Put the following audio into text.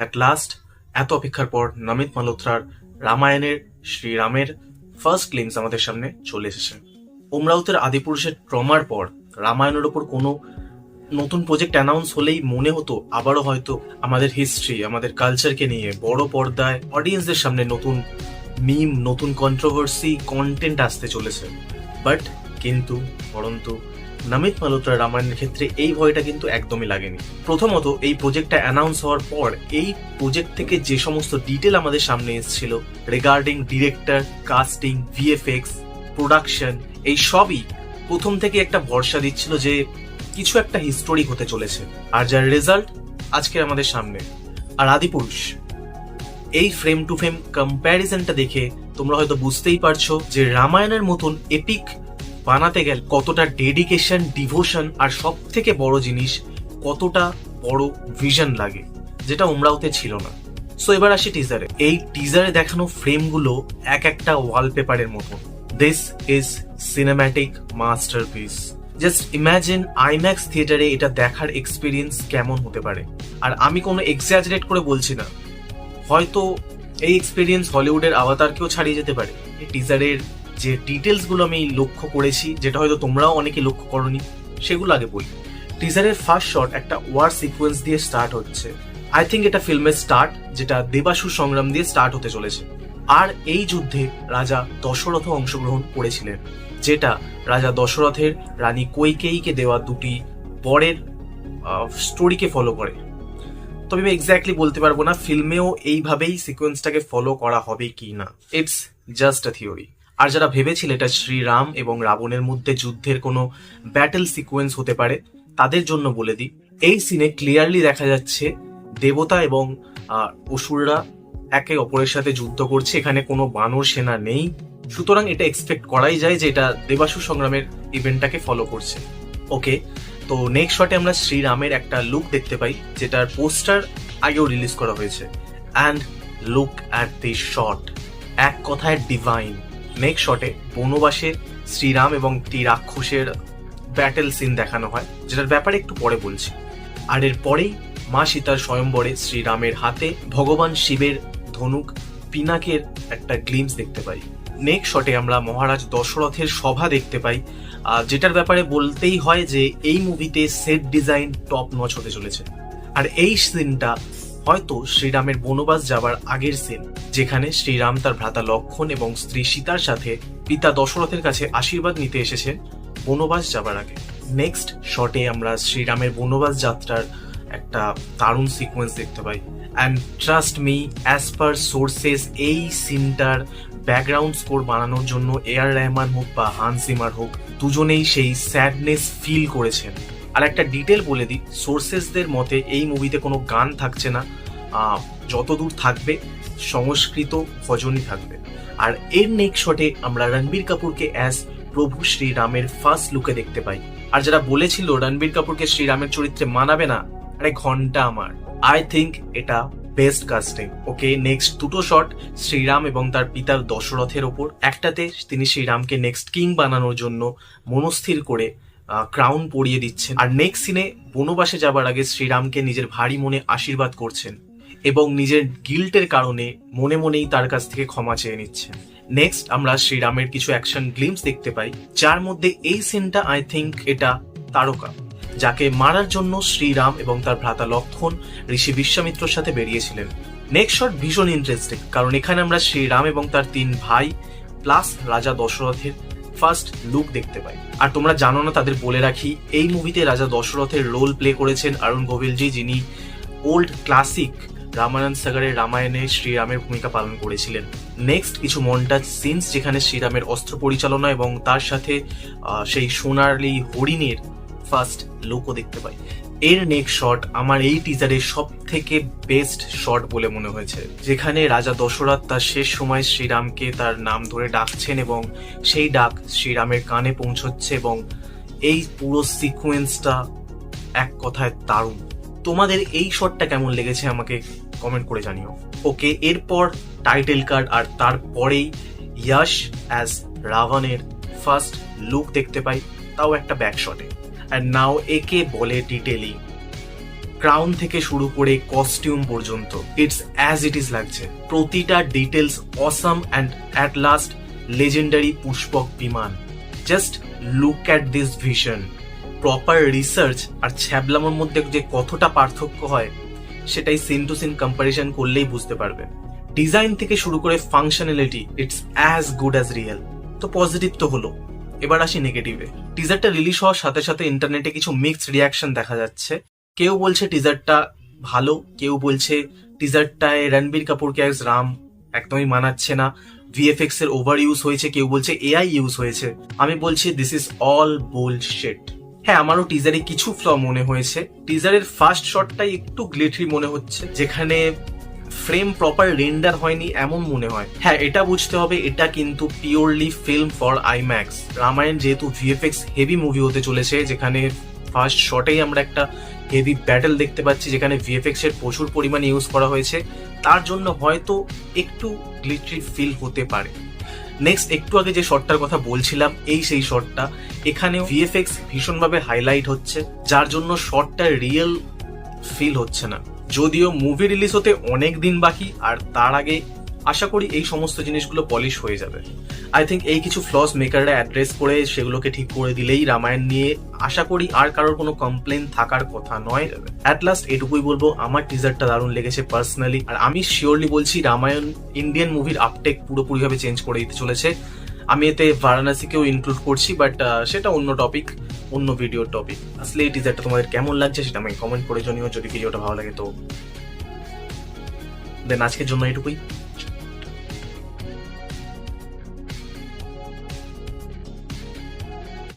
At last এত অপেক্ষার পর নমিত মালহোত্রার রামায়ণের শ্রীরামের ফার্স্ট গ্লিমস আমাদের সামনে চলে এসেছে। ওমরাওতের আদিপুরুষের ট্রমার পর রামায়ণের ওপর কোনো নতুন প্রজেক্ট অ্যানাউন্স হলেই মনে হতো আবারও হয়তো আমাদের হিস্ট্রি, আমাদের কালচারকে নিয়ে বড় পর্দায় অডিয়েন্সদের সামনে নতুন মিম, নতুন কন্ট্রোভার্সি কন্টেন্ট আসতে চলেছে। বাট পরন্তু নমিত মালহোত্রার রামায়ণের ক্ষেত্রে এই ভয়টা কিন্তু একদমই লাগেনি। প্রথমত, এই প্রজেক্টটা অ্যানাউন্স হওয়ার পর এই প্রজেক্ট থেকে যে সমস্ত ডিটেল আমাদের সামনে এসেছিল regarding director, casting, VFX, production, এই সবই প্রথম থেকে একটা ভরসা দিচ্ছিল যে কিছু একটা হিস্টোরিক হতে চলেছে। আর যার রেজাল্ট আজকে আমাদের সামনে। আর আদিপুরুষ, এই ফ্রেম টু ফ্রেম কম্প্যারিজনটা দেখে তোমরা হয়তো বুঝতেই পারছো যে রামায়ণের মতন এপিক বানাতে গেলে কতটা ডেডিকেশন, ডিভোশন আর সব থেকে বড় জিনিস কতটা বড় ভিশন লাগে, যেটা ওমরাওতে ছিল না। সো এবার আসি টিজারে। এই টিজারে দেখানো ফ্রেমগুলো এক একটা ওয়ালপেপারের মতো। This is cinematic masterpiece. Just imagine IMAX থিয়েটারে এটা দেখার এক্সপিরিয়েন্স কেমন হতে পারে। আর আমি কোনো এক্সাজারেট করে বলছি না, হয়তো এই এক্সপিরিয়েন্স হলিউডের আভাতারকেও ছাড়িয়ে যেতে পারে। এই টিজারের যে ডিটেলস গুলো আমি লক্ষ্য করেছি, যেটা হয়তো তোমরাও অনেকে লক্ষ্য করনি, সেগুলো আগে বলি। টিজারের ফার্স্ট শট একটা ওয়ার সিকোয়েন্স দিয়ে স্টার্ট হচ্ছে। আই থিঙ্ক এটা ফিল্মের স্টার্ট, যেটা দেবাসুর সংগ্রাম দিয়ে স্টার্ট হতে চলেছে। আর এই যুদ্ধে রাজা দশরথ অংশগ্রহণ করেছিলেন, যেটা রাজা দশরথের রানী কৈকেয়ীকে দেওয়া দুটি বরের স্টোরিকে ফলো করে। তবে আমি এক্স্যাক্টলি বলতে পারবো না ফিল্মেও এইভাবেই সিকোয়েন্সটাকে ফলো করা হবে কি না। It's just a theory. আর যারা ভেবেছিল এটা শ্রীরাম এবং রাবণের মধ্যে যুদ্ধের কোনো ব্যাটেল সিকোয়েন্স হতে পারে, তাদের জন্য বলে দিই, এই সিনে ক্লিয়ারলি দেখা যাচ্ছে দেবতা এবং অসুররা একে অপরের সাথে যুদ্ধ করছে। এখানে কোনো বানর সেনা নেই, সুতরাং এটা এক্সপেক্ট করাই যায় যে এটা দেবাসুর সংগ্রামের ইভেন্টটাকে ফলো করছে। ওকে, তো নেক্সট শটে আমরা শ্রীরামের একটা লুক দেখতে পাই, যেটার পোস্টার আগেও রিলিজ করা হয়েছে। And look at this shot, এক কথায় ডিভাইন। নেক্সট শটে বনবাসে শ্রীরাম এবং টি রাক্ষসের ব্যাটেল সিন দেখানো হয়, যেটার ব্যাপারে একটু পরে বলছি। আর এর পরেই মা সীতার স্বয়ম্বরে শ্রীরামের হাতে ভগবান শিবের ধনুক পিনাকের একটা গ্লিমস দেখতে পাই। নেক্সট শটে আমরা মহারাজ দশরথের সভা দেখতে পাই, যেটার ব্যাপারে বলতেই হয় যে এই মুভিতে সেট ডিজাইন টপ নচ হতে চলেছে। আর এই সিনটা হয়তো শ্রীরামের বনবাস যাবার আগের সিন, যেখানে শ্রীরাম তার ভ্রাতা লক্ষণ এবং স্ত্রী সীতার সাথে পিতা দশরথের কাছে আশীর্বাদ নিতে এসেছেন বনবাস যাবার আগে। নেক্সট শটে আমরা শ্রীরামের বনবাস যাত্রার একটা দারুণ সিকোয়েন্স দেখতে পাই। And trust me, as per sources, এই সিনটার ব্যাকগ্রাউন্ড স্কোর বানানোর জন্য এআর রহমান হোক বা হান্স জিমার হোক, দুজনেই সেই স্যাডনেস ফিল করেছেন। আর একটা ডিটেল বলে দিই, সোর্সেসদের মতে এই মুভিতে কোনো গান থাকছে না, যতদূর থাকবে সংস্কৃত ভজনই থাকবে। আর এর নেক্সট শটে আমরা রণবীর কাপুরকে অ্যাজ প্রভু শ্রীরামের ফার্স্ট লুকে দেখতে পাই। আর যারা বলেছিল রণবীর কাপুরকে শ্রীরামের চরিত্রে মানাবে না, আরে ঘন্টা আমার, আই থিঙ্ক এটা বেস্ট কাস্টিং। ওকে, নেক্সট দুটো শট শ্রীরাম এবং তার পিতার দশরথের ওপর। একটাতে তিনি শ্রীরামকে নেক্সট কিং বানানোর জন্য মনস্থির করে ক্রাউন পরিয়ে দিচ্ছেন। আর নেক্সট সিনে বনবাসে যাবার আগে শ্রীরামকে নিজের ভারী মনে আশীর্বাদ করছেন এবং নিজের গিল্টের কারণে মনে মনেই তার কাছ থেকে ক্ষমা চেয়ে নিচ্ছেন। নেক্সট আমরা শ্রীরামের কিছু অ্যাকশন গ্লিমস দেখতে পাই, যার মধ্যে এই সিনটা আই থিঙ্ক এটা তারকা, যাকে মারার জন্য শ্রীরাম এবং তার ভ্রাতা লক্ষণ ঋষি বিশ্বামিত্রর সাথে বেরিয়েছিলেন। নেক্সট শট ভীষণ ইন্টারেস্টিং, কারণ এখানে আমরা শ্রীরাম এবং তার 3 ভাই প্লাস রাজা দশরথের ফার্স্ট লুক দেখতে পাই। আর তোমরা জানো না, তাদের বলে রাখি, এই মুভিতে রাজা দশরথের রোল প্লে করেছেন অরুণ গোভিলজি, যিনি ওল্ড ক্লাসিক রামায়ণ সাগরের রামায়ণে শ্রীরামের ভূমিকা পালন করেছিলেন। নেক্সট কিছু মন্টাজ সিনস, যেখানে শ্রীরামের অস্ত্র পরিচালনা এবং তার সাথে সেই সোনালী হরিণের ফার্স্ট লুকও দেখতে পাই। এর নেক্সট শট আমার এই টিজারের সব থেকে বেস্ট শট বলে মনে হয়েছে, যেখানে রাজা দশরথ তার শেষ সময় শ্রীরামকে তার নাম ধরে ডাকছেন এবং সেই ডাক শ্রীরামের কানে পৌঁছচ্ছে, এবং এই পুরো সিকোয়েন্সটা এক কথায় দারুণ। তোমাদের এই শটটা কেমন লেগেছে আমাকে কমেন্ট করে জানিও। ওকে, এরপর টাইটেল কার্ড, আর তারপরেই ইয়াশ অ্যাজ রাবণের ফার্স্ট লুক দেখতে পাই, তাও একটা ব্যাক শটে। আর নাও একে বলে ডিটেলিং। ক্রাউন থেকে শুরু করে কস্টিউম পর্যন্ত ইটস অ্যাজ ইট ইজ লাগছে। প্রতিটা details awesome and at last legendary Pushpak Viman. Just look at this vision. Proper research আর ছ্যাবলামোর মধ্যে যে কতটা পার্থক্য হয় সেটাই সিন টু সিন কম্পারিজন করলেই বুঝতে পারবে। ডিজাইন থেকে শুরু করে functionality it's as good as real. তো পজিটিভ তো হলো, এবার আসি নেগেটিভে। টিজারটা রিলিজ হওয়ার সাথে সাথে ইন্টারনেটে কিছু মিক্সড রিয়াকশন দেখা যাচ্ছে। কেউ বলছে টিজারটা ভালো, কেউ বলছে টিজারটায় রণবীর কাপুরকে অ্যাজ রাম একদমই মানাচ্ছে না, ভিএফএক্স এর ওভার ইউজ হয়েছে, কেউ বলছে এআই ইউজ হয়েছে। আমি বলছি দিস ইজ অল বুলশিট। হ্যাঁ, আমারও টিজারে কিছু ফ্ল মনে হয়েছে। টিজারের ফার্স্ট শটটাই একটু গ্লিটারি মনে হচ্ছে, যেখানে ফ্রেম প্রপার রেন্ডার হয়নি এমন মনে হয়। হ্যাঁ, এটা বুঝতে হবে এটা কিন্তু purely film for IMAX. Ramayana যেহেতু ভিএফএক্স হেভি মুভি হতে চলেছে, যেখানে ফার্স্ট শটেই আমরা একটা হেভি ব্যাটেল দেখতে পাচ্ছি, যেখানে ভিএফএক্স এর প্রচুর পরিমাণে ইউজ করা হয়েছে, তার জন্য হয়তো একটু গ্লিটারি ফিল হতে পারে। নেক্সট, একটু আগে যে শটটার কথা বলছিলাম, এই সেই শটটা। এখানে ভিএফএক্স ভীষণভাবে হাইলাইট হচ্ছে, যার জন্য শটটা রিয়েল ফিল হচ্ছে না। যদিও মুভি রিলিজ হতে অনেক দিন বাকি, আর তার আগে আশা করি এই সমস্ত জিনিসগুলো পলিশ হয়ে যাবে। আই থিঙ্ক এই কিছু ফ্লস মেকাররা অ্যাড্রেস করে সেগুলোকে ঠিক করে দিলেই রামায়ণ নিয়ে আশা করি আর কারোর কোনো কমপ্লেন থাকার কথা নয়। অ্যাট লাস্ট এটুকুই বলবো, আমার টিজারটা দারুণ লেগেছে পার্সোনালি, আর আমি শিওরলি বলছি রামায়ণ ইন্ডিয়ান মুভির আপটেক পুরোপুরিভাবে চেঞ্জ করে দিতে চলেছে। আমি এতে বারাণসীকেও ইনক্লুড করছি, বাট সেটা অন্য টপিক, অন্য ভিডিওর টপিক। আসলে এই টিজারটা তোমাদের কেমন লাগছে সেটা আমাকে কমেন্ট করে জানিও। যদি ভিডিওটা ভালো লাগে তো দেন আজকের জন্য এটুকুই।